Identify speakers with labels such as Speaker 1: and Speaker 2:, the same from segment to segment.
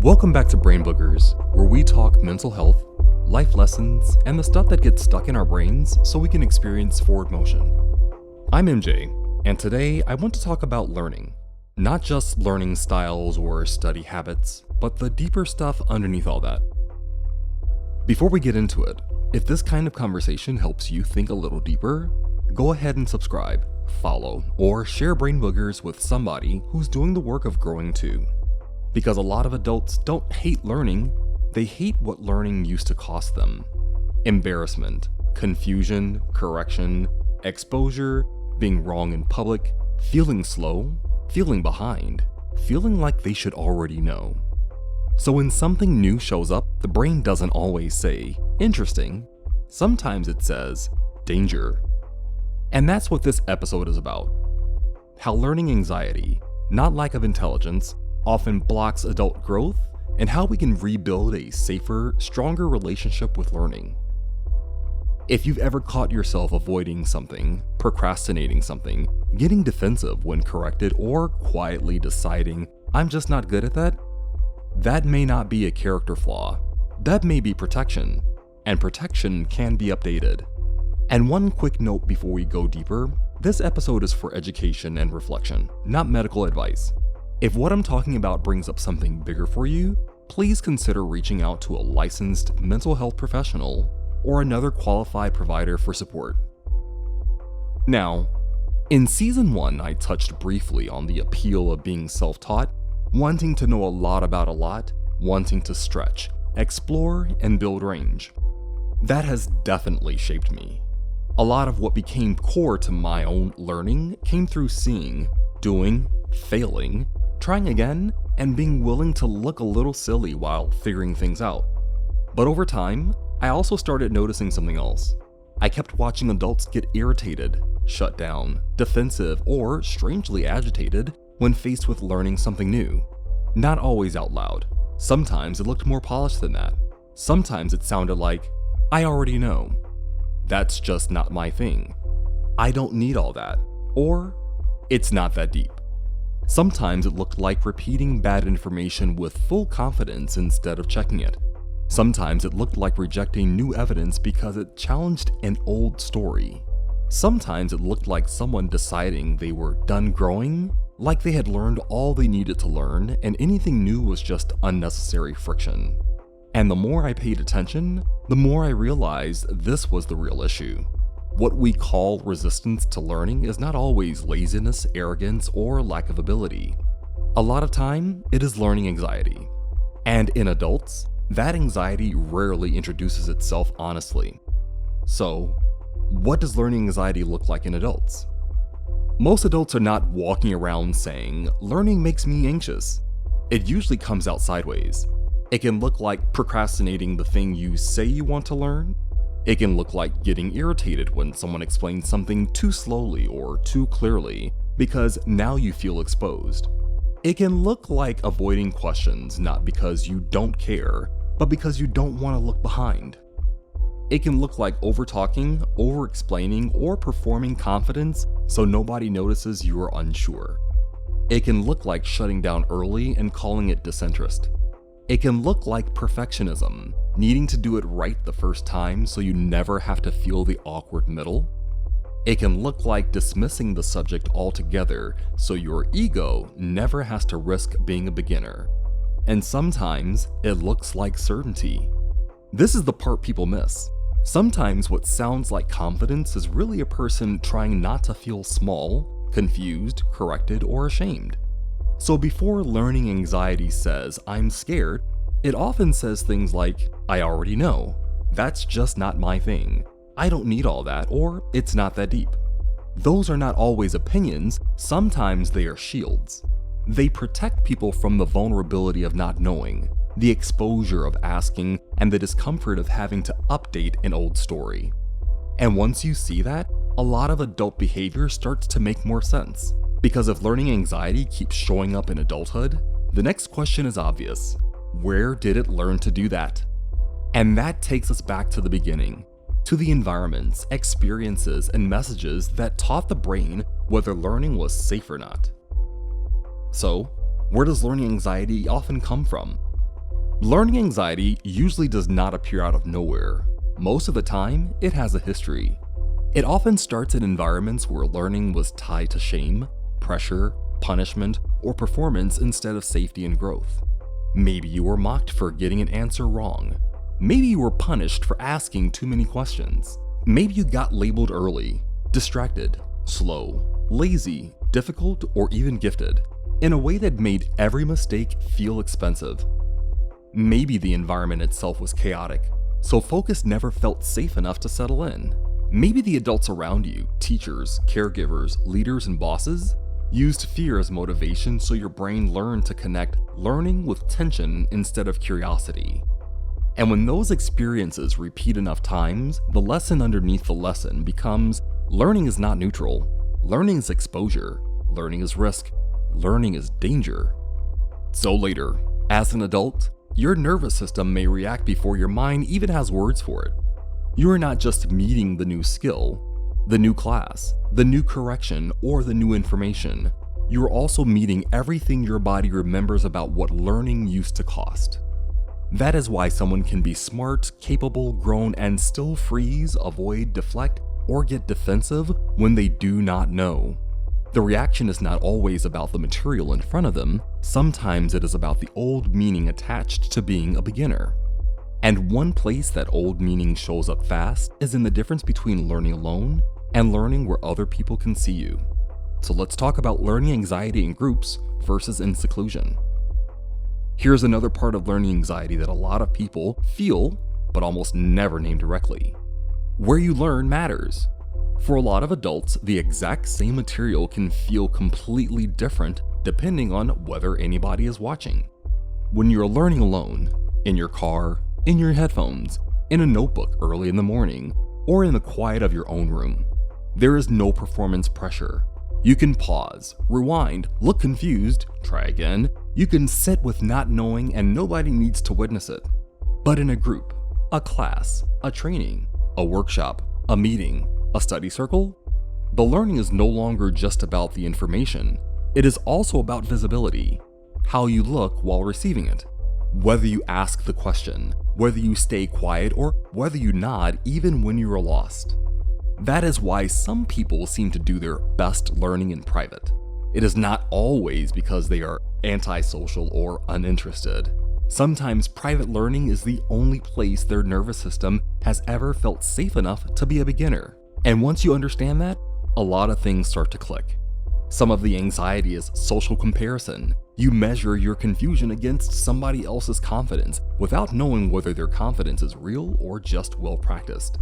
Speaker 1: Welcome back to Brain Boogerz, where we talk mental health, life lessons, and the stuff that gets stuck in our brains so we can experience forward motion. I'm MJ, and today I want to talk about learning. Not just learning styles or study habits, but the deeper stuff underneath all that. Before we get into it, if this kind of conversation helps you think a little deeper, go ahead and subscribe, follow, or share Brain Boogerz with somebody who's doing the work of growing too. Because a lot of adults don't hate learning, they hate what learning used to cost them. Embarrassment, confusion, correction, exposure, being wrong in public, feeling slow, feeling behind, feeling like they should already know. So when something new shows up, the brain doesn't always say, interesting. Sometimes it says, danger. And that's what this episode is about. How learning anxiety, not lack of intelligence, often blocks adult growth, and how we can rebuild a safer, stronger relationship with learning. If you've ever caught yourself avoiding something, procrastinating something, getting defensive when corrected, or quietly deciding, I'm just not good at that, that may not be a character flaw. That may be protection, and protection can be updated. And one quick note before we go deeper, this episode is for education and reflection, not medical advice. If what I'm talking about brings up something bigger for you, please consider reaching out to a licensed mental health professional or another qualified provider for support. Now, in season 1, I touched briefly on the appeal of being self-taught, wanting to know a lot about a lot, wanting to stretch, explore, and build range. That has definitely shaped me. A lot of what became core to my own learning came through seeing, doing, failing, trying again, and being willing to look a little silly while figuring things out. But over time, I also started noticing something else. I kept watching adults get irritated, shut down, defensive, or strangely agitated when faced with learning something new. Not always out loud. Sometimes it looked more polished than that. Sometimes it sounded like, I already know. That's just not my thing. I don't need all that. Or, it's not that deep. Sometimes it looked like repeating bad information with full confidence instead of checking it. Sometimes it looked like rejecting new evidence because it challenged an old story. Sometimes it looked like someone deciding they were done growing, like they had learned all they needed to learn and anything new was just unnecessary friction. And the more I paid attention, the more I realized this was the real issue. What we call resistance to learning is not always laziness, arrogance, or lack of ability. A lot of time, it is learning anxiety. And in adults, that anxiety rarely introduces itself honestly. So, what does learning anxiety look like in adults? Most adults are not walking around saying, learning makes me anxious. It usually comes out sideways. It can look like procrastinating the thing you say you want to learn. It can look like getting irritated when someone explains something too slowly or too clearly, because now you feel exposed. It can look like avoiding questions not because you don't care, but because you don't want to look behind. It can look like over-talking, over-explaining, or performing confidence so nobody notices you are unsure. It can look like shutting down early and calling it disinterest. It can look like perfectionism, needing to do it right the first time so you never have to feel the awkward middle. It can look like dismissing the subject altogether so your ego never has to risk being a beginner. And sometimes it looks like certainty. This is the part people miss. Sometimes what sounds like confidence is really a person trying not to feel small, confused, corrected, or ashamed. So before learning anxiety says, I'm scared, it often says things like, I already know, that's just not my thing, I don't need all that, or it's not that deep. Those are not always opinions, sometimes they are shields. They protect people from the vulnerability of not knowing, the exposure of asking, and the discomfort of having to update an old story. And once you see that, a lot of adult behavior starts to make more sense. Because if learning anxiety keeps showing up in adulthood, the next question is obvious. Where did it learn to do that? And that takes us back to the beginning, to the environments, experiences, and messages that taught the brain whether learning was safe or not. So, where does learning anxiety often come from? Learning anxiety usually does not appear out of nowhere. Most of the time, it has a history. It often starts in environments where learning was tied to shame, pressure, punishment, or performance instead of safety and growth. Maybe you were mocked for getting an answer wrong. Maybe you were punished for asking too many questions. Maybe you got labeled early, distracted, slow, lazy, difficult, or even gifted, in a way that made every mistake feel expensive. Maybe the environment itself was chaotic, so focus never felt safe enough to settle in. Maybe the adults around you, teachers, caregivers, leaders, and bosses, used fear as motivation so your brain learned to connect learning with tension instead of curiosity. And when those experiences repeat enough times, the lesson underneath the lesson becomes learning is not neutral. Learning is exposure. Learning is risk. Learning is danger. So later, as an adult, your nervous system may react before your mind even has words for it. You are not just meeting the new skill, the new class, the new correction, or the new information. You are also meeting everything your body remembers about what learning used to cost. That is why someone can be smart, capable, grown, and still freeze, avoid, deflect, or get defensive when they do not know. The reaction is not always about the material in front of them. Sometimes it is about the old meaning attached to being a beginner. And one place that old meaning shows up fast is in the difference between learning alone and learning where other people can see you. So let's talk about learning anxiety in groups versus in seclusion. Here's another part of learning anxiety that a lot of people feel, but almost never name directly. Where you learn matters. For a lot of adults, the exact same material can feel completely different depending on whether anybody is watching. When you're learning alone, in your car, in your headphones, in a notebook early in the morning, or in the quiet of your own room, there is no performance pressure. You can pause, rewind, look confused, try again. You can sit with not knowing and nobody needs to witness it. But in a group, a class, a training, a workshop, a meeting, a study circle, the learning is no longer just about the information. It is also about visibility, how you look while receiving it, whether you ask the question, whether you stay quiet, or whether you nod even when you are lost. That is why some people seem to do their best learning in private. It is not always because they are antisocial or uninterested. Sometimes private learning is the only place their nervous system has ever felt safe enough to be a beginner. And once you understand that, a lot of things start to click. Some of the anxiety is social comparison. You measure your confusion against somebody else's confidence without knowing whether their confidence is real or just well practiced.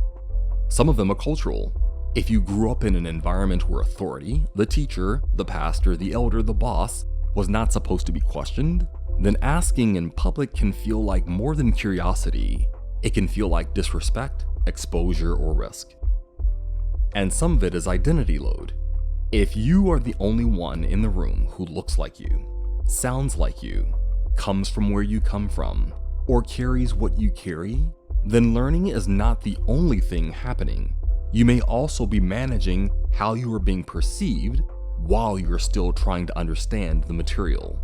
Speaker 1: Some of them are cultural. If you grew up in an environment where authority, the teacher, the pastor, the elder, the boss, was not supposed to be questioned, then asking in public can feel like more than curiosity. It can feel like disrespect, exposure, or risk. And some of it is identity load. If you are the only one in the room who looks like you, sounds like you, comes from where you come from, or carries what you carry, then learning is not the only thing happening. You may also be managing how you are being perceived while you're still trying to understand the material.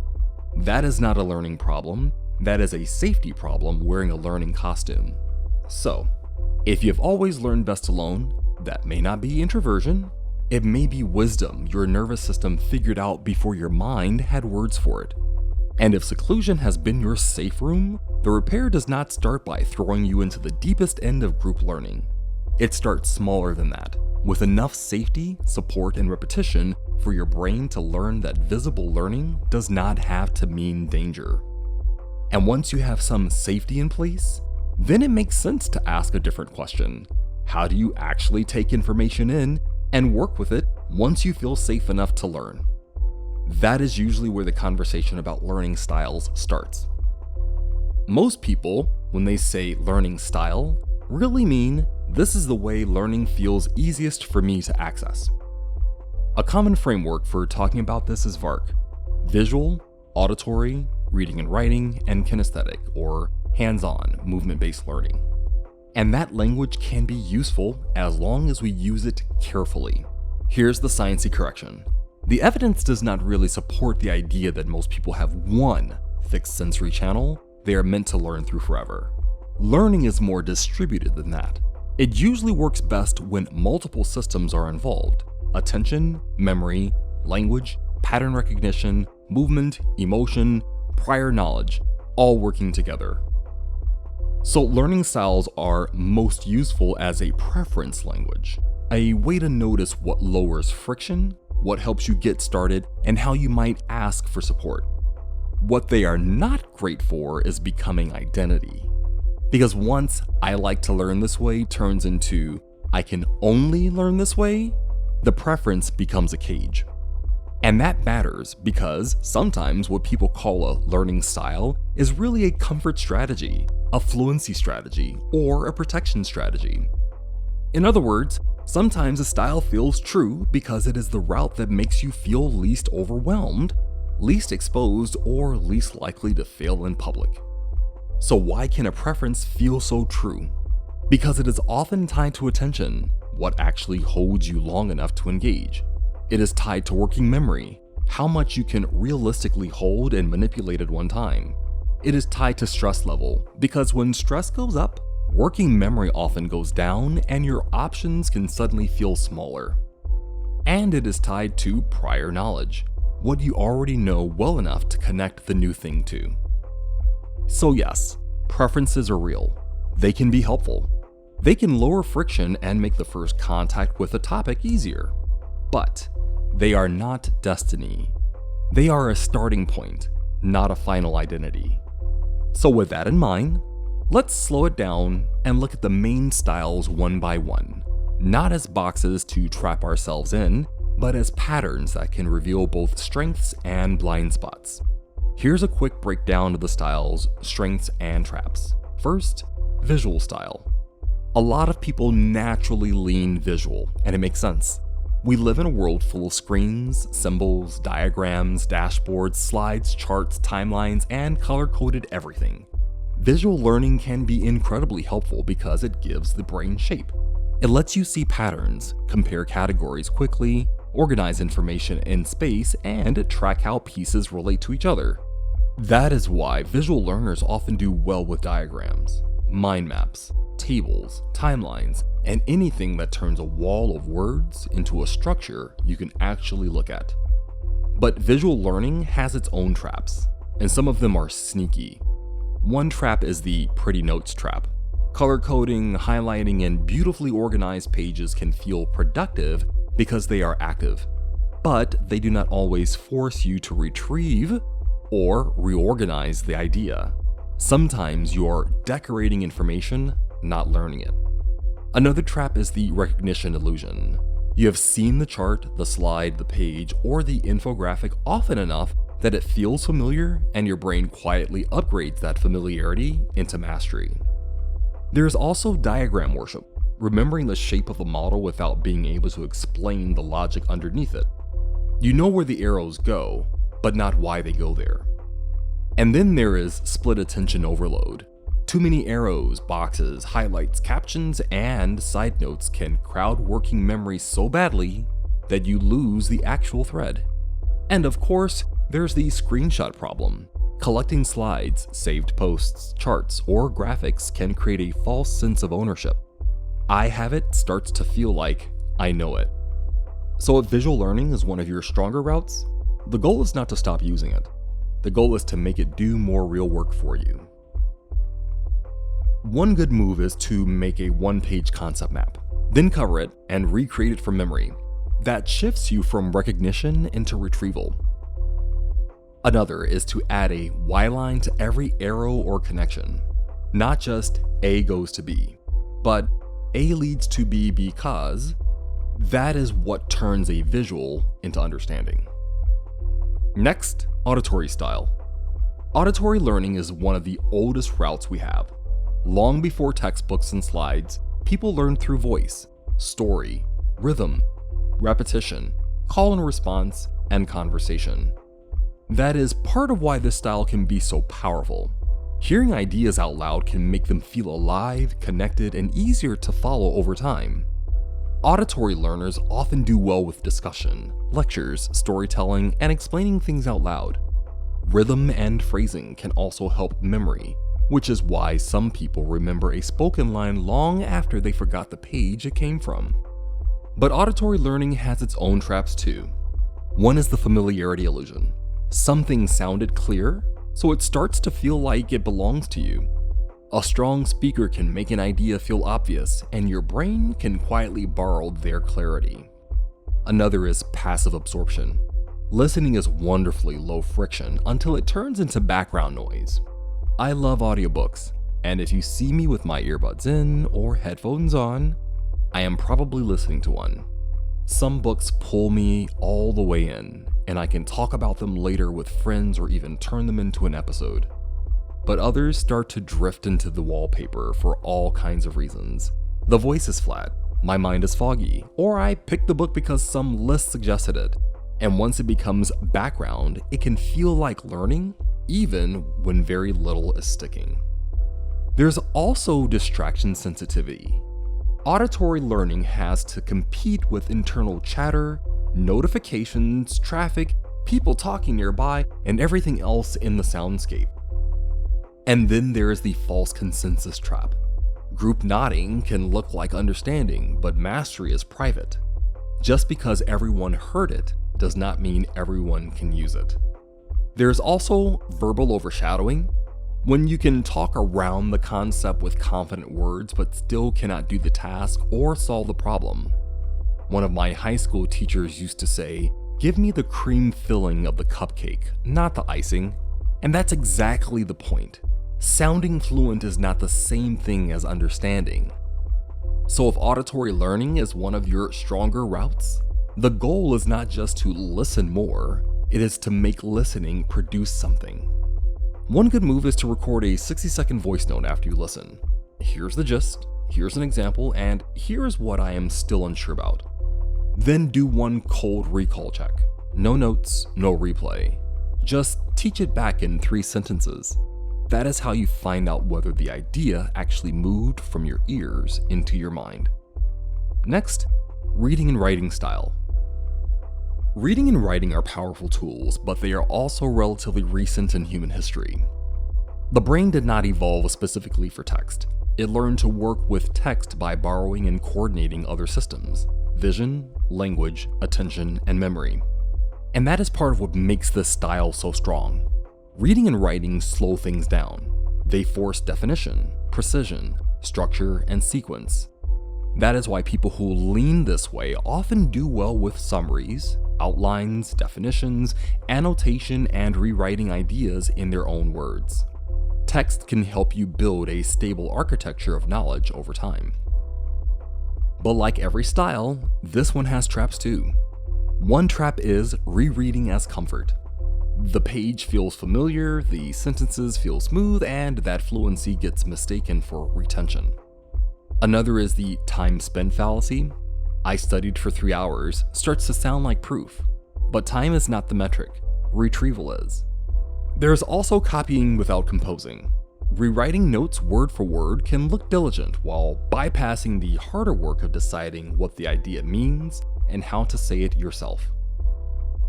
Speaker 1: That is not a learning problem. That is a safety problem wearing a learning costume. So, if you've always learned best alone, that may not be introversion. It may be wisdom your nervous system figured out before your mind had words for it. And if seclusion has been your safe room, the repair does not start by throwing you into the deepest end of group learning. It starts smaller than that, with enough safety, support, and repetition for your brain to learn that visible learning does not have to mean danger. And once you have some safety in place, then it makes sense to ask a different question. How do you actually take information in and work with it once you feel safe enough to learn? That is usually where the conversation about learning styles starts. Most people, when they say learning style, really mean this is the way learning feels easiest for me to access. A common framework for talking about this is VARK: visual, auditory, reading and writing, and kinesthetic, or hands-on, movement-based learning. And that language can be useful as long as we use it carefully. Here's the sciencey correction. The evidence does not really support the idea that most people have one fixed sensory channel they are meant to learn through forever. Learning is more distributed than that. It usually works best when multiple systems are involved: attention, memory, language, pattern recognition, movement, emotion, prior knowledge, all working together. So learning styles are most useful as a preference language, a way to notice what lowers friction, what helps you get started, and how you might ask for support. What they are not great for is becoming identity. Because once "I like to learn this way" turns into "I can only learn this way," the preference becomes a cage. And that matters because sometimes what people call a learning style is really a comfort strategy, a fluency strategy, or a protection strategy. In other words, sometimes a style feels true because it is the route that makes you feel least overwhelmed, least exposed, or least likely to fail in public. So why can a preference feel so true? Because it is often tied to attention, what actually holds you long enough to engage. It is tied to working memory, how much you can realistically hold and manipulate at one time. It is tied to stress level, because when stress goes up, working memory often goes down and your options can suddenly feel smaller. And it is tied to prior knowledge, what you already know well enough to connect the new thing to. So yes, preferences are real. They can be helpful. They can lower friction and make the first contact with a topic easier. But they are not destiny. They are a starting point, not a final identity. So with that in mind, let's slow it down and look at the main styles one by one, not as boxes to trap ourselves in, but as patterns that can reveal both strengths and blind spots. Here's a quick breakdown of the styles, strengths, and traps. First, visual style. A lot of people naturally lean visual, and it makes sense. We live in a world full of screens, symbols, diagrams, dashboards, slides, charts, timelines, and color-coded everything. Visual learning can be incredibly helpful because it gives the brain shape. It lets you see patterns, compare categories quickly, organize information in space, and track how pieces relate to each other. That is why visual learners often do well with diagrams, mind maps, tables, timelines, and anything that turns a wall of words into a structure you can actually look at. But visual learning has its own traps, and some of them are sneaky. One trap is the pretty notes trap. Color coding, highlighting, and beautifully organized pages can feel productive because they are active, but they do not always force you to retrieve or reorganize the idea. Sometimes you're decorating information, not learning it. Another trap is the recognition illusion. You have seen the chart, the slide, the page, or the infographic often enough that it feels familiar and your brain quietly upgrades that familiarity into mastery. There is also diagram worship, remembering the shape of a model without being able to explain the logic underneath it. You know where the arrows go, but not why they go there. And then there is split attention overload. Too many arrows, boxes, highlights, captions, and side notes can crowd working memory so badly that you lose the actual thread. And of course, there's the screenshot problem. Collecting slides, saved posts, charts, or graphics can create a false sense of ownership. I have it starts to feel like I know it. So if visual learning is one of your stronger routes, the goal is not to stop using it. The goal is to make it do more real work for you. One good move is to make a one-page concept map, then cover it and recreate it from memory. That shifts you from recognition into retrieval. Another is to add a why line to every arrow or connection. Not just A goes to B, but A leads to B because that is what turns a visual into understanding. Next, auditory style. Auditory learning is one of the oldest routes we have. Long before textbooks and slides, people learned through voice, story, rhythm, repetition, call and response, and conversation. That is part of why this style can be so powerful. Hearing ideas out loud can make them feel alive, connected, and easier to follow over time. Auditory learners often do well with discussion, lectures, storytelling, and explaining things out loud. Rhythm and phrasing can also help memory, which is why some people remember a spoken line long after they forgot the page it came from. But auditory learning has its own traps too. One is the familiarity illusion. Something sounded clear, so it starts to feel like it belongs to you. A strong speaker can make an idea feel obvious, and your brain can quietly borrow their clarity. Another is passive absorption. Listening is wonderfully low friction until it turns into background noise. I love audiobooks, and if you see me with my earbuds in or headphones on, I am probably listening to one. Some books pull me all the way in, and I can talk about them later with friends or even turn them into an episode. But others start to drift into the wallpaper for all kinds of reasons. The voice is flat, my mind is foggy, or I picked the book because some list suggested it. And once it becomes background, it can feel like learning, even when very little is sticking. There's also distraction sensitivity. Auditory learning has to compete with internal chatter, notifications, traffic, people talking nearby, and everything else in the soundscape. And then there's the false consensus trap. Group nodding can look like understanding, but mastery is private. Just because everyone heard it does not mean everyone can use it. There's also verbal overshadowing, when you can talk around the concept with confident words but still cannot do the task or solve the problem. One of my high school teachers used to say, "Give me the cream filling of the cupcake, not the icing." And that's exactly the point. Sounding fluent is not the same thing as understanding. So if auditory learning is one of your stronger routes, the goal is not just to listen more, it is to make listening produce something. One good move is to record a 60-second voice note after you listen. Here's the gist, here's an example, and here's what I am still unsure about. Then do one cold recall check. No notes, no replay. Just teach it back in 3 sentences. That is how you find out whether the idea actually moved from your ears into your mind. Next, reading and writing style. Reading and writing are powerful tools, but they are also relatively recent in human history. The brain did not evolve specifically for text. It learned to work with text by borrowing and coordinating other systems: vision, language, attention, and memory. And that is part of what makes this style so strong. Reading and writing slow things down. They force definition, precision, structure, and sequence. That is why people who lean this way often do well with summaries, outlines, definitions, annotation, and rewriting ideas in their own words. Text can help you build a stable architecture of knowledge over time. But like every style, this one has traps too. One trap is rereading as comfort. The page feels familiar, the sentences feel smooth, and that fluency gets mistaken for retention. Another is the time spent fallacy. "I studied for 3 hours" starts to sound like proof, but time is not the metric, retrieval is. There's also copying without composing. Rewriting notes word for word can look diligent while bypassing the harder work of deciding what the idea means and how to say it yourself.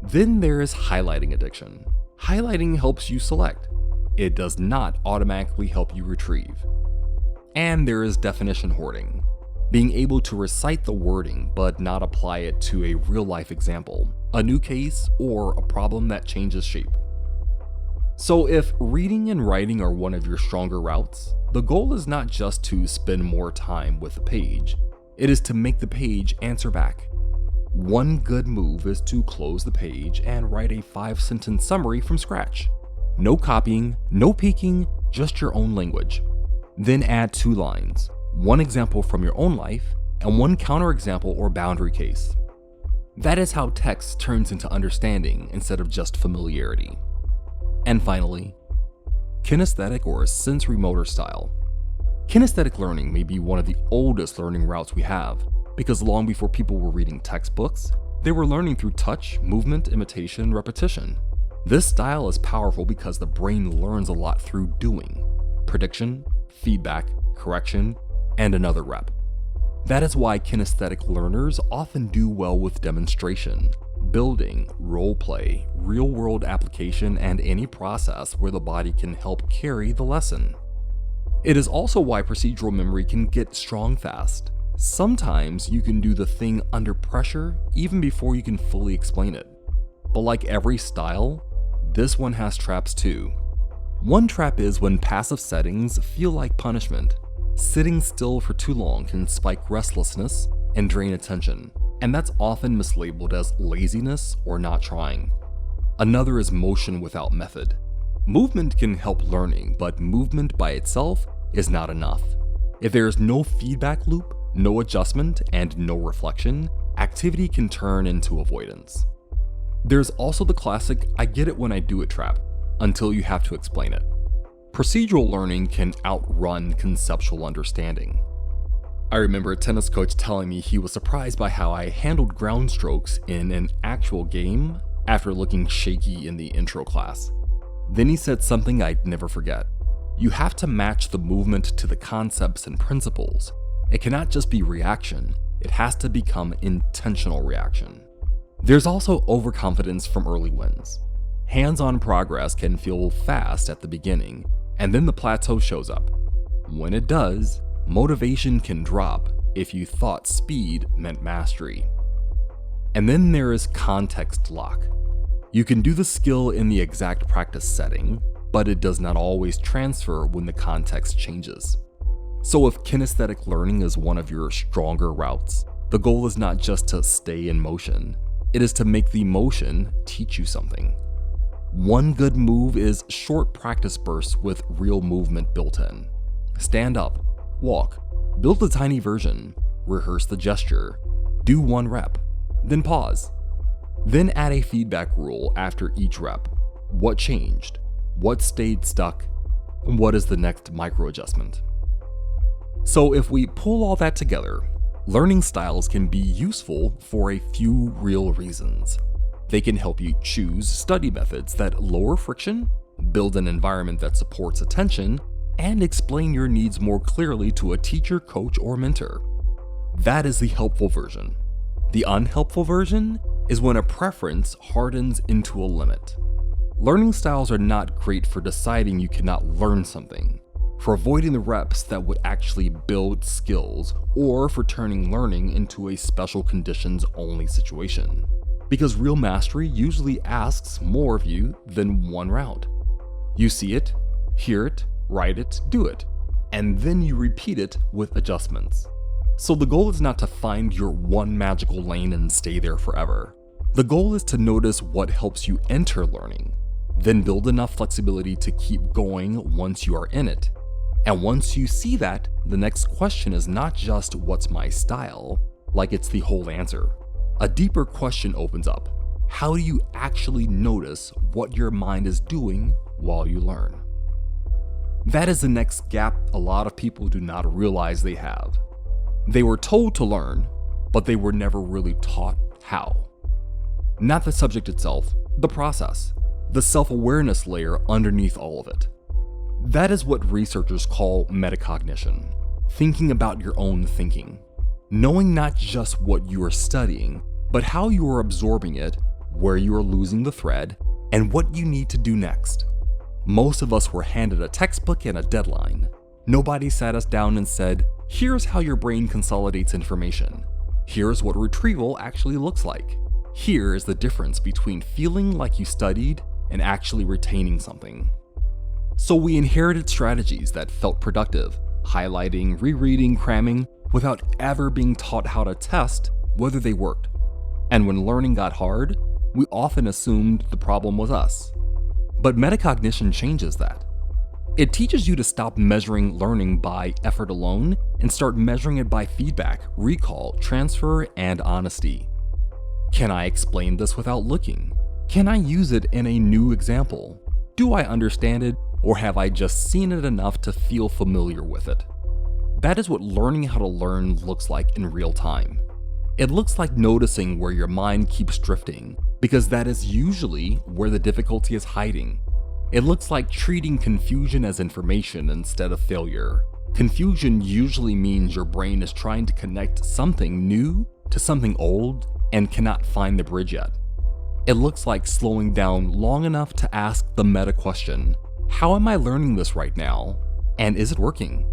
Speaker 1: Then there is highlighting addiction. Highlighting helps you select. It does not automatically help you retrieve. And there is definition hoarding. Being able to recite the wording but not apply it to a real-life example, a new case, or a problem that changes shape. So if reading and writing are one of your stronger routes, the goal is not just to spend more time with the page, it is to make the page answer back. One good move is to close the page and write a 5-sentence summary from scratch. No copying, no peeking, just your own language. Then add 2 lines, one example from your own life and one counterexample or boundary case. That is how text turns into understanding instead of just familiarity. And finally, kinesthetic or sensory motor style. Kinesthetic learning may be one of the oldest learning routes we have, because long before people were reading textbooks, they were learning through touch, movement, imitation, repetition. This style is powerful because the brain learns a lot through doing: prediction, feedback, correction, and another rep. That is why kinesthetic learners often do well with demonstration, about building, role play, real world application, and any process where the body can help carry the lesson. It is also why procedural memory can get strong fast. Sometimes you can do the thing under pressure even before you can fully explain it. But like every style, this one has traps too. One trap is when passive settings feel like punishment. Sitting still for too long can spike restlessness and drain attention, and that's often mislabeled as laziness or not trying. Another is motion without method. Movement can help learning, but movement by itself is not enough. If there is no feedback loop, no adjustment, and no reflection, activity can turn into avoidance. There's also the classic "I get it when I do it" trap, until you have to explain it. Procedural learning can outrun conceptual understanding. I remember a tennis coach telling me he was surprised by how I handled ground strokes in an actual game after looking shaky in the intro class. Then he said something I'd never forget. You have to match the movement to the concepts and principles. It cannot just be reaction, it has to become intentional reaction. There's also overconfidence from early wins. Hands-on progress can feel fast at the beginning, and then the plateau shows up. When it does, motivation can drop if you thought speed meant mastery. And then there is context lock. You can do the skill in the exact practice setting, but it does not always transfer when the context changes. So if kinesthetic learning is one of your stronger routes, the goal is not just to stay in motion, it is to make the motion teach you something. One good move is short practice bursts with real movement built in. Stand up, walk, build a tiny version, rehearse the gesture, do one rep, then pause. Then add a feedback rule after each rep. What changed? What stayed stuck? And what is the next micro adjustment? So if we pull all that together, learning styles can be useful for a few real reasons. They can help you choose study methods that lower friction, build an environment that supports attention, and explain your needs more clearly to a teacher, coach, or mentor. That is the helpful version. The unhelpful version is when a preference hardens into a limit. Learning styles are not great for deciding you cannot learn something, for avoiding the reps that would actually build skills, or for turning learning into a special conditions only situation. Because real mastery usually asks more of you than one route. You see it, hear it, write it, do it, and then you repeat it with adjustments. So the goal is not to find your one magical lane and stay there forever. The goal is to notice what helps you enter learning, then build enough flexibility to keep going once you are in it. And once you see that, the next question is not just "what's my style?" like it's the whole answer. A deeper question opens up. How do you actually notice what your mind is doing while you learn? That is the next gap a lot of people do not realize they have. They were told to learn, but they were never really taught how. Not the subject itself, the process, the self-awareness layer underneath all of it. That is what researchers call metacognition, thinking about your own thinking. Knowing not just what you are studying, but how you are absorbing it, where you are losing the thread, and what you need to do next. Most of us were handed a textbook and a deadline. Nobody sat us down and said, "Here's how your brain consolidates information. Here's what retrieval actually looks like. Here is the difference between feeling like you studied and actually retaining something." So we inherited strategies that felt productive, highlighting, rereading, cramming, without ever being taught how to test whether they worked. And when learning got hard, we often assumed the problem was us. But metacognition changes that. It teaches you to stop measuring learning by effort alone and start measuring it by feedback, recall, transfer, and honesty. Can I explain this without looking? Can I use it in a new example? Do I understand it, or have I just seen it enough to feel familiar with it? That is what learning how to learn looks like in real time. It looks like noticing where your mind keeps drifting, because that is usually where the difficulty is hiding. It looks like treating confusion as information instead of failure. Confusion usually means your brain is trying to connect something new to something old and cannot find the bridge yet. It looks like slowing down long enough to ask the meta question, how am I learning this right now? And is it working?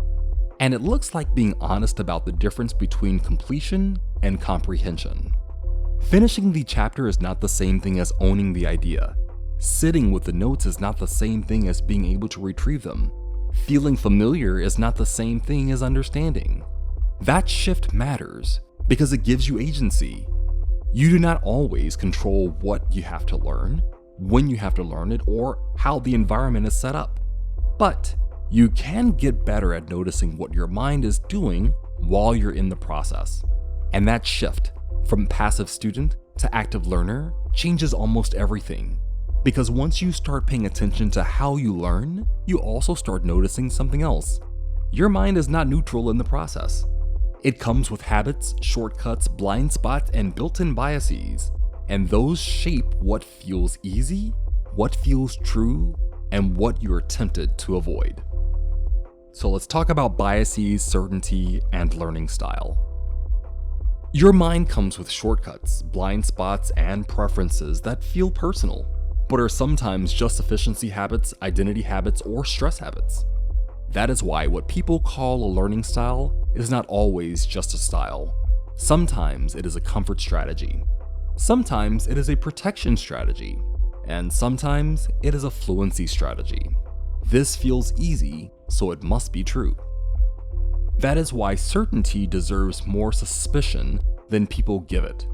Speaker 1: And it looks like being honest about the difference between completion and comprehension. Finishing the chapter is not the same thing as owning the idea. Sitting with the notes is not the same thing as being able to retrieve them. Feeling familiar is not the same thing as understanding. That shift matters because it gives you agency. You do not always control what you have to learn, when you have to learn it, or how the environment is set up. But you can get better at noticing what your mind is doing while you're in the process. And that shift from passive student to active learner changes almost everything. Because once you start paying attention to how you learn, you also start noticing something else. Your mind is not neutral in the process. It comes with habits, shortcuts, blind spots, and built-in biases. And those shape what feels easy, what feels true, and what you're tempted to avoid. So let's talk about biases, certainty, and learning style. Your mind comes with shortcuts, blind spots, and preferences that feel personal, but are sometimes just efficiency habits, identity habits, or stress habits. That is why what people call a learning style is not always just a style. Sometimes it is a comfort strategy. Sometimes it is a protection strategy. And sometimes it is a fluency strategy. This feels easy, so it must be true. That is why certainty deserves more suspicion than people give it.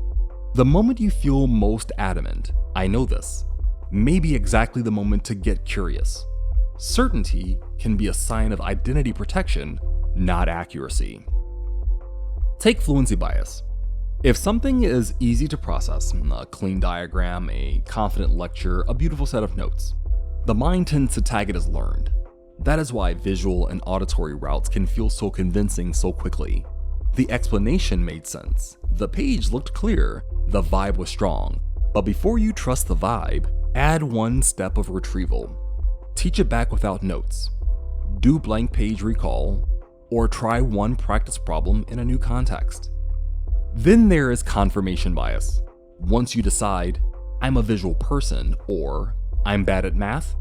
Speaker 1: The moment you feel most adamant, I know this, may be exactly the moment to get curious. Certainty can be a sign of identity protection, not accuracy. Take fluency bias. If something is easy to process, a clean diagram, a confident lecture, a beautiful set of notes, the mind tends to tag it as learned. That is why visual and auditory routes can feel so convincing so quickly. The explanation made sense, the page looked clear, the vibe was strong, but before you trust the vibe, add one step of retrieval. Teach it back without notes. Do blank page recall, or try one practice problem in a new context. Then there is confirmation bias. Once you decide, I'm a visual person, or I'm bad at math,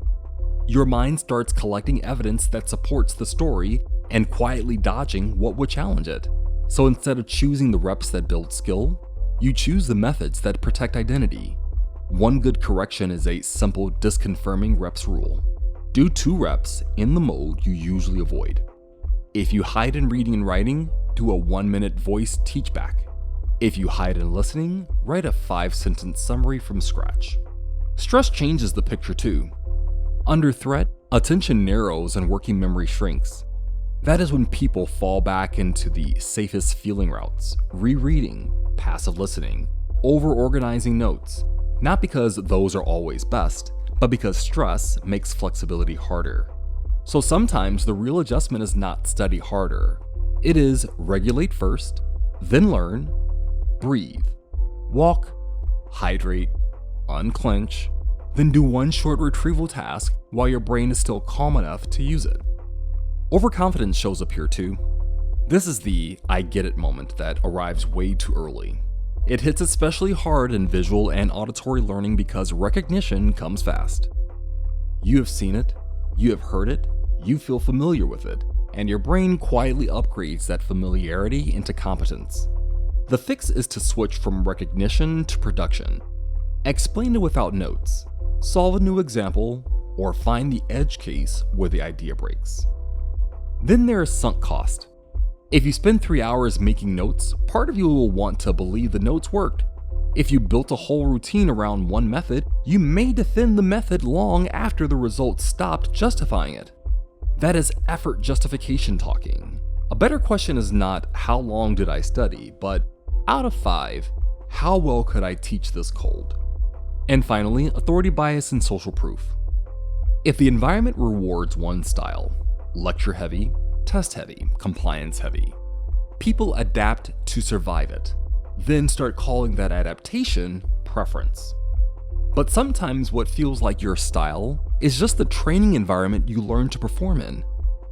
Speaker 1: your mind starts collecting evidence that supports the story and quietly dodging what would challenge it. So instead of choosing the reps that build skill, you choose the methods that protect identity. One good correction is a simple disconfirming reps rule. Do 2 reps in the mode you usually avoid. If you hide in reading and writing, do a 1-minute voice teach back. If you hide in listening, write a 5-sentence summary from scratch. Stress changes the picture too. Under threat, attention narrows and working memory shrinks. That is when people fall back into the safest feeling routes, rereading, passive listening, over-organizing notes, not because those are always best, but because stress makes flexibility harder. So sometimes the real adjustment is not study harder. It is regulate first, then learn, breathe, walk, hydrate, unclench, then do one short retrieval task while your brain is still calm enough to use it. Overconfidence shows up here too. This is the I get it moment that arrives way too early. It hits especially hard in visual and auditory learning because recognition comes fast. You have seen it, you have heard it, you feel familiar with it, and your brain quietly upgrades that familiarity into competence. The fix is to switch from recognition to production. Explain it without notes, solve a new example, or find the edge case where the idea breaks. Then there is sunk cost. If you spend 3 hours making notes, part of you will want to believe the notes worked. If you built a whole routine around one method, you may defend the method long after the results stopped justifying it. That is effort justification talking. A better question is not how long did I study, but out of 5, how well could I teach this cold? And finally, authority bias and social proof. If the environment rewards one style, lecture heavy, test heavy, compliance heavy, people adapt to survive it, then start calling that adaptation preference. But sometimes what feels like your style is just the training environment you learn to perform in.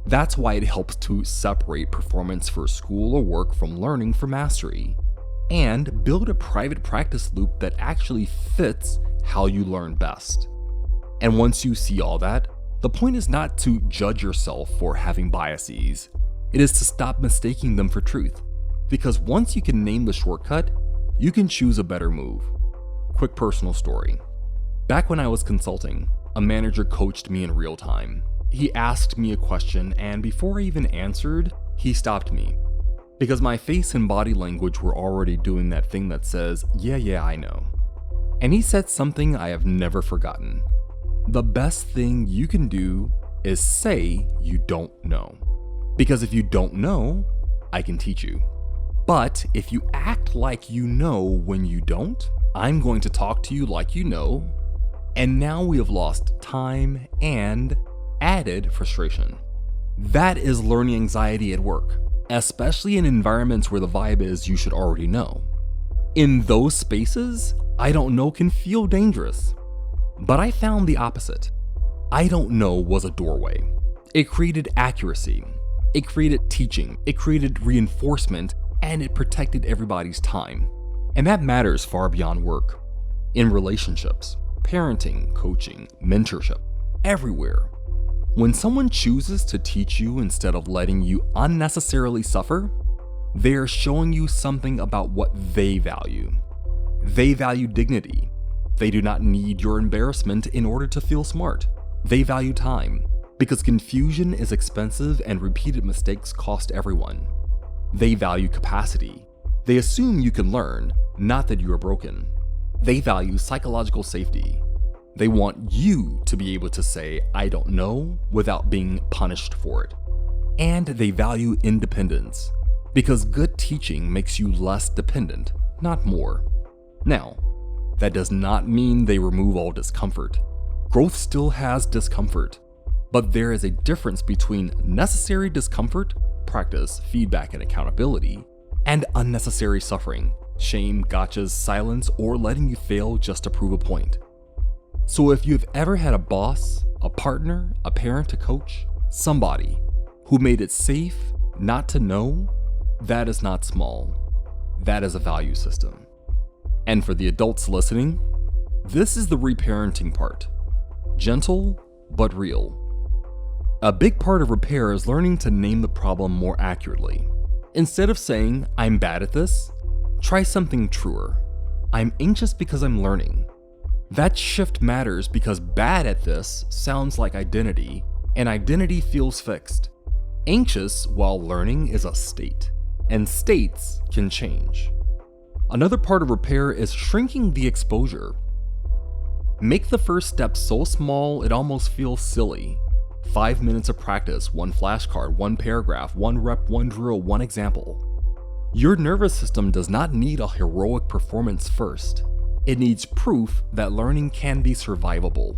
Speaker 1: That's why it helps to separate performance for school or work from learning for mastery, and build a private practice loop that actually fits how you learn best. And once you see all that, the point is not to judge yourself for having biases. It is to stop mistaking them for truth. Because once you can name the shortcut, you can choose a better move. Quick personal story. Back when I was consulting, a manager coached me in real time. He asked me a question, and before I even answered, he stopped me. Because my face and body language were already doing that thing that says, yeah, I know. And he said something I have never forgotten. The best thing you can do is say you don't know. Because if you don't know, I can teach you. But if you act like you know when you don't, I'm going to talk to you like you know, and now we have lost time and added frustration. That is learning anxiety at work, especially in environments where the vibe is you should already know. In those spaces, I don't know can feel dangerous. But I found the opposite. I don't know was a doorway. It created accuracy. It created teaching. It created reinforcement, and it protected everybody's time. And that matters far beyond work. In relationships, parenting, coaching, mentorship, everywhere. When someone chooses to teach you instead of letting you unnecessarily suffer, they are showing you something about what they value. They value dignity. They do not need your embarrassment in order to feel smart. They value time, because confusion is expensive and repeated mistakes cost everyone. They value capacity. They assume you can learn, not that you are broken. They value psychological safety. They want you to be able to say, I don't know, without being punished for it. And they value independence, because good teaching makes you less dependent, not more. Now, that does not mean they remove all discomfort. Growth still has discomfort, but there is a difference between necessary discomfort, practice, feedback, and accountability, and unnecessary suffering, shame, gotchas, silence, or letting you fail just to prove a point. So if you've ever had a boss, a partner, a parent, a coach, somebody who made it safe not to know, that is not small. That is a value system. And for the adults listening, this is the reparenting part. Gentle, but real. A big part of repair is learning to name the problem more accurately. Instead of saying, I'm bad at this, try something truer. I'm anxious because I'm learning. That shift matters because bad at this sounds like identity, and identity feels fixed. Anxious while learning is a state, and states can change. Another part of repair is shrinking the exposure. Make the first step so small it almost feels silly. 5 minutes of practice, 1 flashcard, 1 paragraph, 1 rep, 1 drill, 1 example. Your nervous system does not need a heroic performance first. It needs proof that learning can be survivable.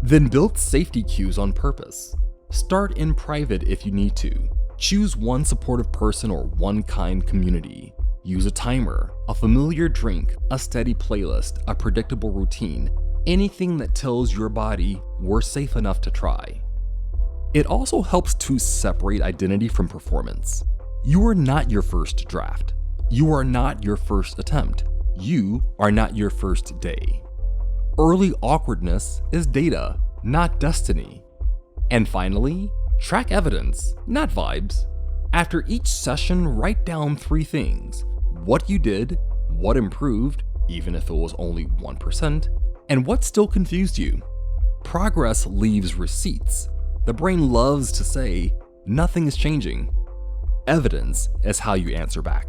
Speaker 1: Then build safety cues on purpose. Start in private if you need to. Choose one supportive person or one kind community. Use a timer, a familiar drink, a steady playlist, a predictable routine, anything that tells your body we're safe enough to try. It also helps to separate identity from performance. You are not your first draft. You are not your first attempt. You are not your first day. Early awkwardness is data, not destiny. And finally, track evidence, not vibes. After each session, write down 3 things: what you did, what improved, even if it was only 1%, and what still confused you. Progress leaves receipts. The brain loves to say, nothing is changing. Evidence is how you answer back.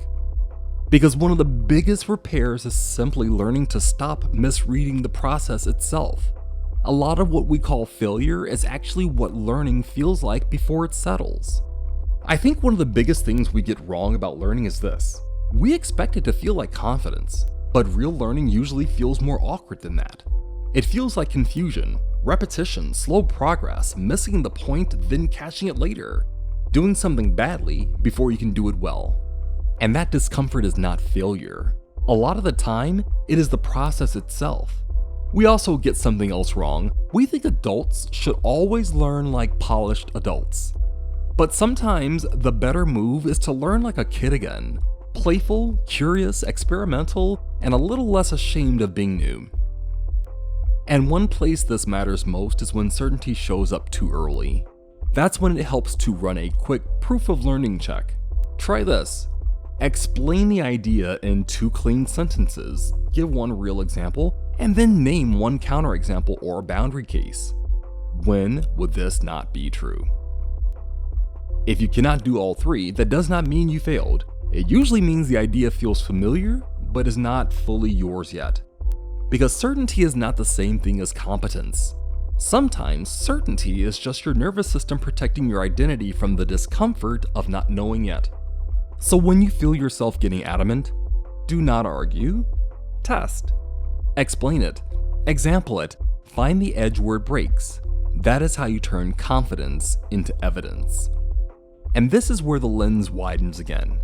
Speaker 1: Because one of the biggest repairs is simply learning to stop misreading the process itself. A lot of what we call failure is actually what learning feels like before it settles. I think one of the biggest things we get wrong about learning is this. We expect it to feel like confidence, but real learning usually feels more awkward than that. It feels like confusion, repetition, slow progress, missing the point, then catching it later, doing something badly before you can do it well. And that discomfort is not failure. A lot of the time, it is the process itself. We also get something else wrong. We think adults should always learn like polished adults. But sometimes the better move is to learn like a kid again. Playful, curious, experimental, and a little less ashamed of being new. And one place this matters most is when certainty shows up too early. That's when it helps to run a quick proof of learning check. Try this. Explain the idea in 2 clean sentences, give one real example, and then name one counterexample or boundary case. When would this not be true? If you cannot do all 3, that does not mean you failed. It usually means the idea feels familiar, but is not fully yours yet. Because certainty is not the same thing as competence. Sometimes certainty is just your nervous system protecting your identity from the discomfort of not knowing yet. So when you feel yourself getting adamant, do not argue, test. Explain it, example it, find the edge where it breaks. That is how you turn confidence into evidence. And this is where the lens widens again.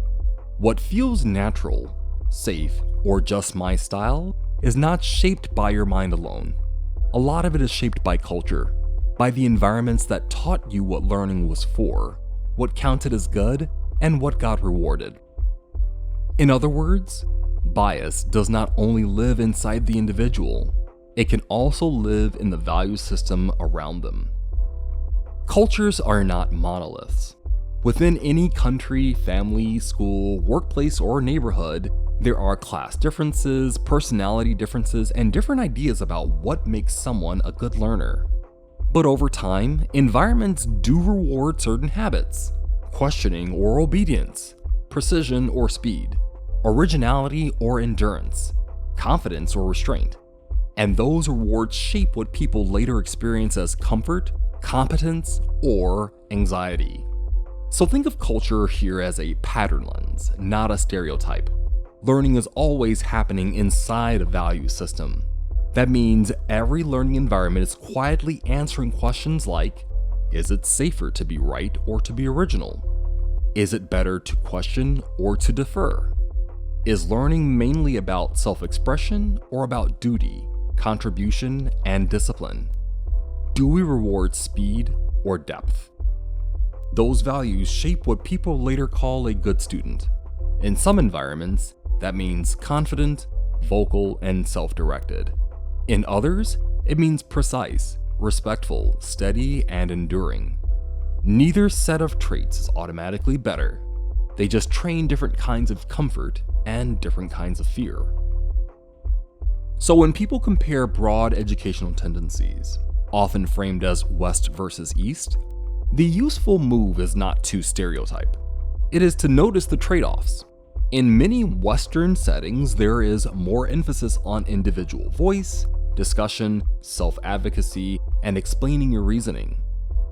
Speaker 1: What feels natural, safe, or just my style is not shaped by your mind alone. A lot of it is shaped by culture, by the environments that taught you what learning was for, what counted as good, and what got rewarded. In other words, bias does not only live inside the individual, it can also live in the value system around them. Cultures are not monoliths. Within any country, family, school, workplace, or neighborhood, there are class differences, personality differences, and different ideas about what makes someone a good learner. But over time, environments do reward certain habits: questioning or obedience, precision or speed, originality or endurance, confidence or restraint. And those rewards shape what people later experience as comfort, competence, or anxiety. So think of culture here as a pattern lens, not a stereotype. Learning is always happening inside a value system. That means every learning environment is quietly answering questions like, is it safer to be right or to be original? Is it better to question or to defer? Is learning mainly about self-expression or about duty, contribution, and discipline? Do we reward speed or depth? Those values shape what people later call a good student. In some environments, that means confident, vocal, and self-directed. In others, it means precise, respectful, steady, and enduring. Neither set of traits is automatically better. They just train different kinds of comfort and different kinds of fear. So when people compare broad educational tendencies, often framed as West versus East, the useful move is not to stereotype. It is to notice the trade-offs. In many Western settings, there is more emphasis on individual voice, discussion, self-advocacy, and explaining your reasoning.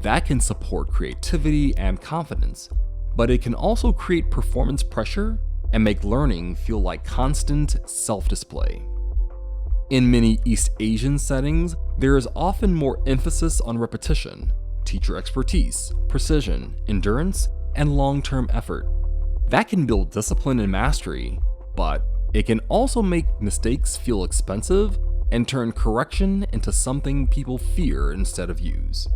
Speaker 1: That can support creativity and confidence, but it can also create performance pressure and make learning feel like constant self-display. In many East Asian settings, there is often more emphasis on repetition, teacher expertise, precision, endurance, and long-term effort. That can build discipline and mastery, but it can also make mistakes feel expensive and turn correction into something people fear instead of use.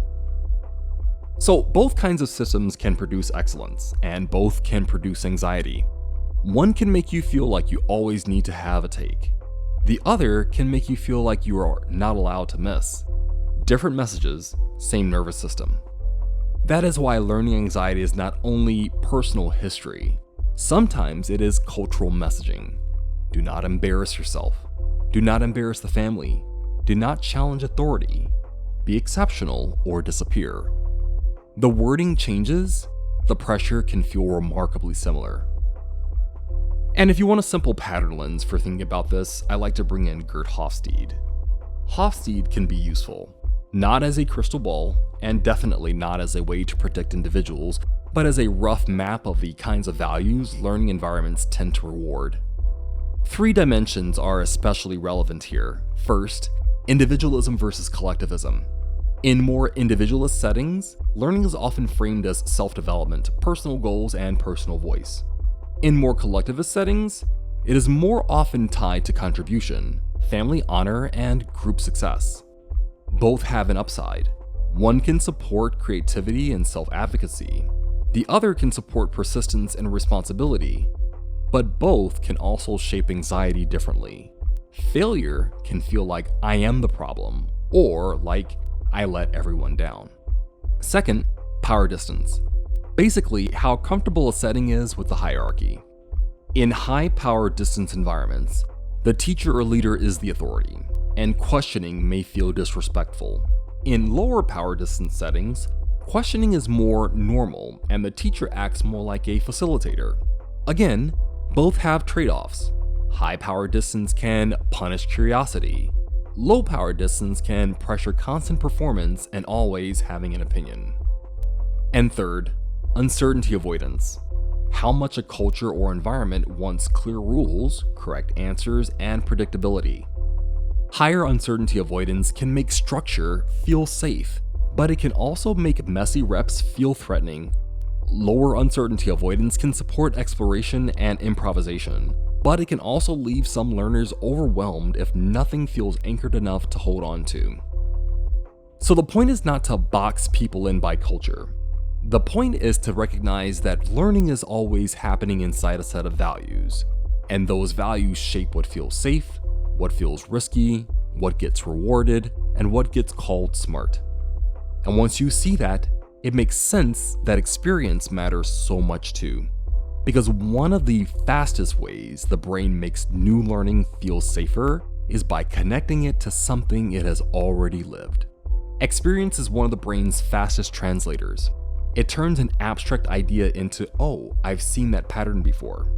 Speaker 1: So both kinds of systems can produce excellence, and both can produce anxiety. One can make you feel like you always need to have a take. The other can make you feel like you are not allowed to miss. Different messages, same nervous system. That is why learning anxiety is not only personal history. Sometimes it is cultural messaging. Do not embarrass yourself. Do not embarrass the family. Do not challenge authority. Be exceptional or disappear. The wording changes, the pressure can feel remarkably similar. And if you want a simple pattern lens for thinking about this, I like to bring in Gert Hofstede. Hofstede can be useful, not as a crystal ball, and definitely not as a way to predict individuals, but as a rough map of the kinds of values learning environments tend to reward. 3 dimensions are especially relevant here. First, individualism versus collectivism. In more individualist settings, learning is often framed as self-development, personal goals, and personal voice. In more collectivist settings, it is more often tied to contribution, family honor, and group success. Both have an upside. One can support creativity and self-advocacy. The other can support persistence and responsibility. But both can also shape anxiety differently. Failure can feel like I am the problem, or like I let everyone down. Second, power distance. Basically, how comfortable a setting is with the hierarchy. In high power distance environments, the teacher or leader is the authority, and questioning may feel disrespectful. In lower power distance settings, questioning is more normal, and the teacher acts more like a facilitator. Again, both have trade-offs. High power distance can punish curiosity. Low power distance can pressure constant performance and always having an opinion. And third, uncertainty avoidance. How much a culture or environment wants clear rules, correct answers, and predictability. Higher uncertainty avoidance can make structure feel safe, but it can also make messy reps feel threatening. Lower uncertainty avoidance can support exploration and improvisation, but it can also leave some learners overwhelmed if nothing feels anchored enough to hold on to. So the point is not to box people in by culture. The point is to recognize that learning is always happening inside a set of values, and those values shape what feels safe, what feels risky, what gets rewarded, and what gets called smart. And once you see that, it makes sense that experience matters so much too. Because one of the fastest ways the brain makes new learning feel safer is by connecting it to something it has already lived. Experience is one of the brain's fastest translators. It turns an abstract idea into, oh, I've seen that pattern before.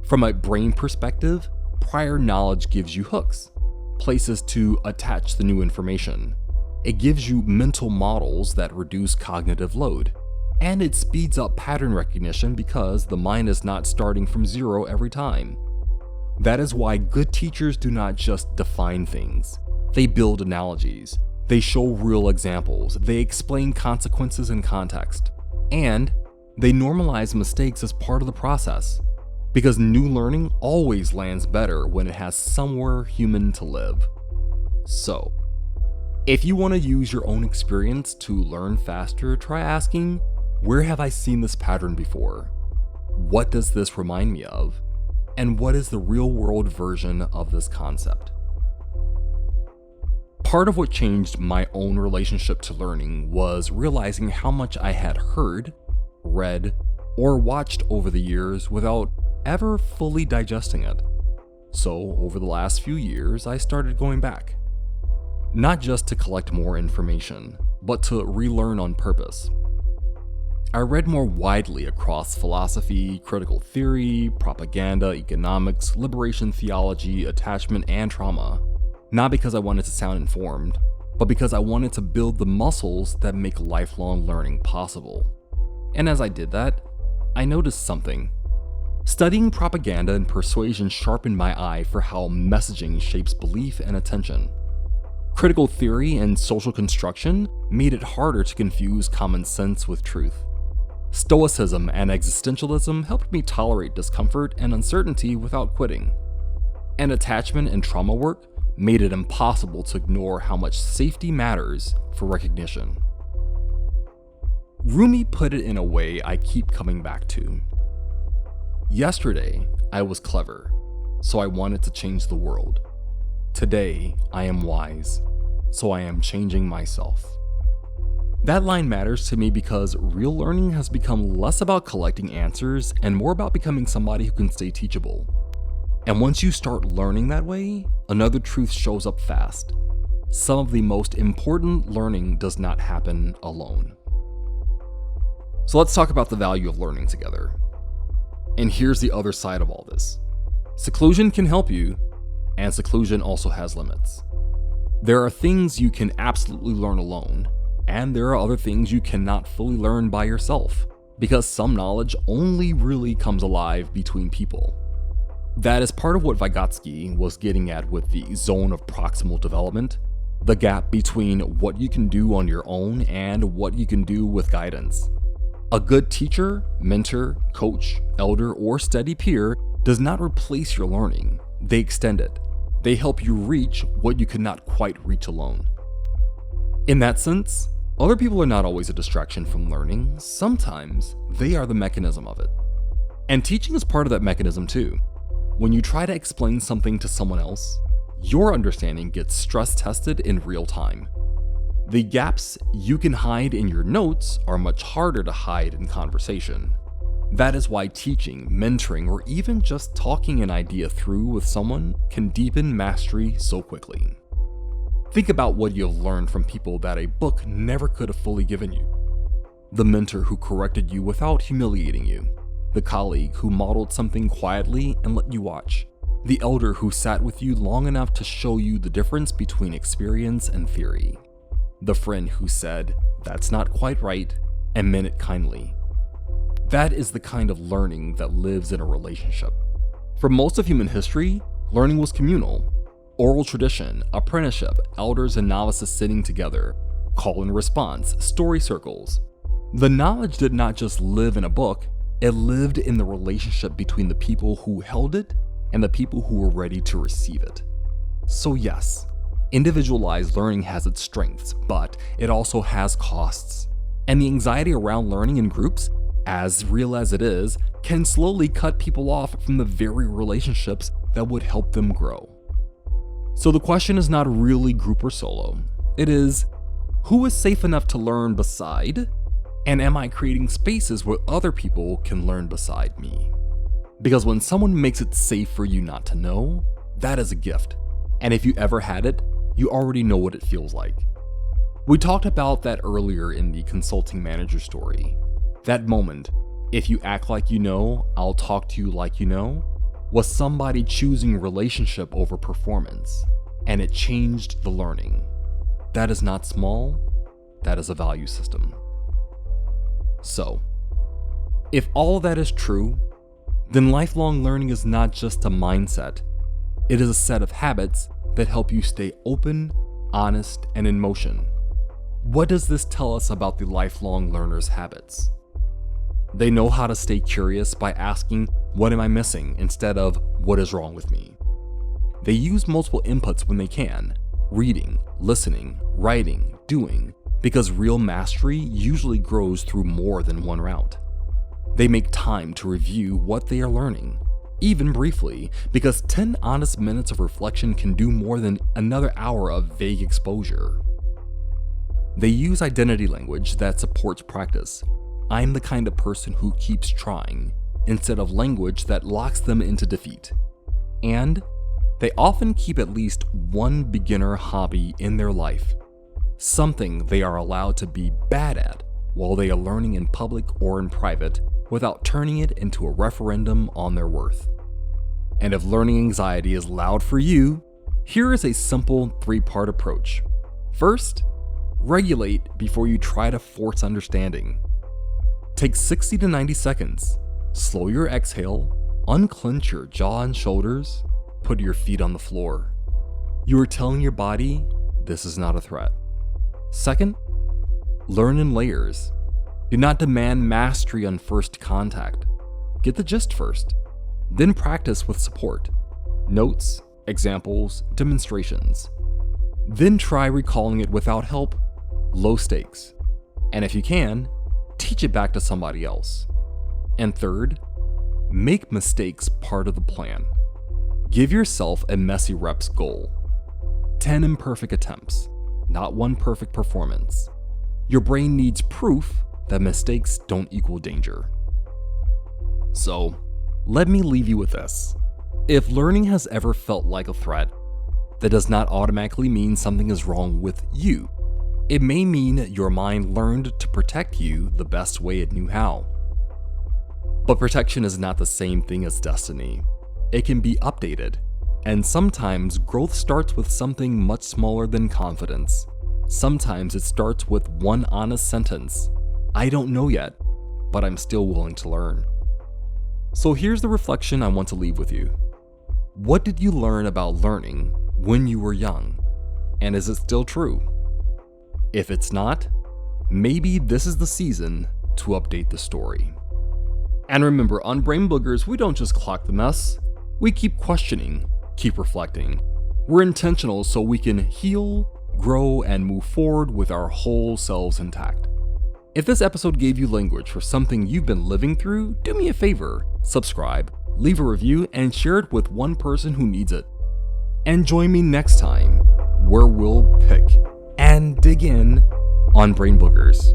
Speaker 1: From a brain perspective, prior knowledge gives you hooks, places to attach the new information. It gives you mental models that reduce cognitive load, and it speeds up pattern recognition because the mind is not starting from zero every time. That is why good teachers do not just define things. They build analogies, they show real examples, they explain consequences and context, and they normalize mistakes as part of the process. Because new learning always lands better when it has somewhere human to live. So, if you want to use your own experience to learn faster, try asking, where have I seen this pattern before? What does this remind me of? And what is the real-world version of this concept? Part of what changed my own relationship to learning was realizing how much I had heard, read, or watched over the years without ever fully digesting it. So, over the last few years, I started going back. Not just to collect more information, but to relearn on purpose. I read more widely across philosophy, critical theory, propaganda, economics, liberation theology, attachment, and trauma. Not because I wanted to sound informed, but because I wanted to build the muscles that make lifelong learning possible. And as I did that, I noticed something. Studying propaganda and persuasion sharpened my eye for how messaging shapes belief and attention. Critical theory and social construction made it harder to confuse common sense with truth. Stoicism and existentialism helped me tolerate discomfort and uncertainty without quitting. And attachment and trauma work made it impossible to ignore how much safety matters for recognition. Rumi put it in a way I keep coming back to. Yesterday, I was clever, so I wanted to change the world. Today, I am wise, so I am changing myself. That line matters to me because real learning has become less about collecting answers and more about becoming somebody who can stay teachable. And once you start learning that way, another truth shows up fast. Some of the most important learning does not happen alone. So let's talk about the value of learning together. And here's the other side of all this. Seclusion can help you, and seclusion also has limits. There are things you can absolutely learn alone, and there are other things you cannot fully learn by yourself, because some knowledge only really comes alive between people. That is part of what Vygotsky was getting at with the zone of proximal development, the gap between what you can do on your own and what you can do with guidance. A good teacher, mentor, coach, elder, or steady peer does not replace your learning, they extend it. They help you reach what you could not quite reach alone. In that sense, other people are not always a distraction from learning. Sometimes they are the mechanism of it. And teaching is part of that mechanism too. When you try to explain something to someone else, your understanding gets stress tested in real time. The gaps you can hide in your notes are much harder to hide in conversation. That is why teaching, mentoring, or even just talking an idea through with someone can deepen mastery so quickly. Think about what you have learned from people that a book never could have fully given you. The mentor who corrected you without humiliating you. The colleague who modeled something quietly and let you watch. The elder who sat with you long enough to show you the difference between experience and theory. The friend who said, "That's not quite right," and meant it kindly. That is the kind of learning that lives in a relationship. For most of human history, learning was communal. Oral tradition, apprenticeship, elders and novices sitting together, call and response, story circles. The knowledge did not just live in a book, it lived in the relationship between the people who held it and the people who were ready to receive it. So yes, individualized learning has its strengths, but it also has costs. And the anxiety around learning in groups, as real as it is, can slowly cut people off from the very relationships that would help them grow. So the question is not really group or solo. It is, who is safe enough to learn beside? And am I creating spaces where other people can learn beside me? Because when someone makes it safe for you not to know, that is a gift. And if you ever had it, you already know what it feels like. We talked about that earlier in the consulting manager story. That moment, if you act like you know, I'll talk to you like you know, was somebody choosing relationship over performance, and it changed the learning. That is not small, that is a value system. So, if all that is true, then lifelong learning is not just a mindset, it is a set of habits that help you stay open, honest, and in motion. What does this tell us about the lifelong learner's habits? They know how to stay curious by asking, "What am I missing?" instead of "What is wrong with me?" They use multiple inputs when they can, reading, listening, writing, doing, because real mastery usually grows through more than one route. They make time to review what they are learning, even briefly, because 10 honest minutes of reflection can do more than another hour of vague exposure. They use identity language that supports practice. I'm the kind of person who keeps trying, instead of language that locks them into defeat. And they often keep at least one beginner hobby in their life, something they are allowed to be bad at while they are learning in public or in private without turning it into a referendum on their worth. And if learning anxiety is loud for you, here is a simple 3-part approach. First, regulate before you try to force understanding. Take 60 to 90 seconds, slow your exhale, unclench your jaw and shoulders, put your feet on the floor. You are telling your body, this is not a threat. Second, learn in layers. Do not demand mastery on first contact. Get the gist first, then practice with support, notes, examples, demonstrations. Then try recalling it without help, low stakes. And if you can, teach it back to somebody else. And third, make mistakes part of the plan. Give yourself a messy reps goal. 10 imperfect attempts, not one perfect performance. Your brain needs proof that mistakes don't equal danger. So, let me leave you with this. If learning has ever felt like a threat, that does not automatically mean something is wrong with you. It may mean your mind learned to protect you the best way it knew how. But protection is not the same thing as destiny. It can be updated, and sometimes growth starts with something much smaller than confidence. Sometimes it starts with one honest sentence. I don't know yet, but I'm still willing to learn. So here's the reflection I want to leave with you. What did you learn about learning when you were young? And is it still true? If it's not, maybe this is the season to update the story. And remember, on Brain Boogerz, we don't just clock the mess. We keep questioning, keep reflecting. We're intentional so we can heal, grow, and move forward with our whole selves intact. If this episode gave you language for something you've been living through, do me a favor, subscribe, leave a review, and share it with one person who needs it. and join me next time where we'll pick and dig in on Brain Boogers.